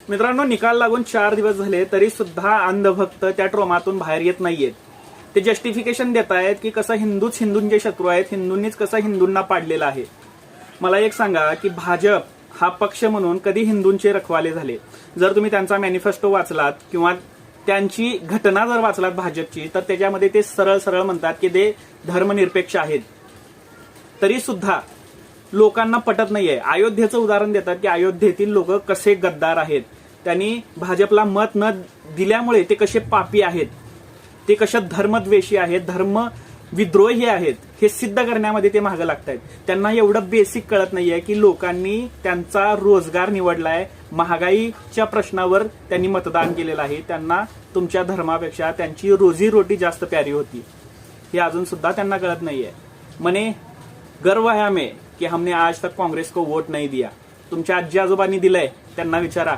मित्रांनो, निकाल लागून 4 दिवस झाले तरी सुद्धा अंधभक्त त्या ट्रोमातून बाहेर येत नाहीयेत. ते जस्टिफिकेशन देत आहेत की कसं हिंदूच हिंदूंचे शत्रू आहेत, हिंदूंनीच कसं हिंदूंना पाडलेलं आहे. मला एक सांगा की भाजप हा पक्ष म्हणून कधी हिंदूंचे रखवाले झाले? जर तुम्ही त्यांचा मॅनिफेस्टो वाचलात किंवा त्यांची घटना जर वाचलात भाजपची, तर त्याच्यामध्ये ते सरळ सरळ म्हणतात की ते धर्मनिरपेक्ष आहेत. तरी सुद्धा लोकांना पटत नाहीये. अयोध्येचं उदाहरण देतात की अयोध्येतील लोक कसे गद्दार आहेत, त्यांनी भाजपला मत न दिल्यामुळे ते कसे पापी आहेत, ते कसे धर्मद्वेषी आहेत, धर्मविद्रोही आहेत, हे सिद्ध करण्यामध्ये ते मागे लागतायत. त्यांना एवढं बेसिक कळत नाहीये की लोकांनी त्यांचा रोजगार निवडलाय, महागाईच्या प्रश्नावर त्यांनी मतदान केलेलं आहे. त्यांना तुमच्या धर्मापेक्षा त्यांची रोजीरोटी जास्त प्यारी होती, हे अजून सुद्धा त्यांना कळत नाहीये. मने गर्व है हमें कि हमने आज तक कांग्रेस को वोट नहीं दिया. तुमच्या आजी आजोबांनी दिलंय, त्यांना विचारा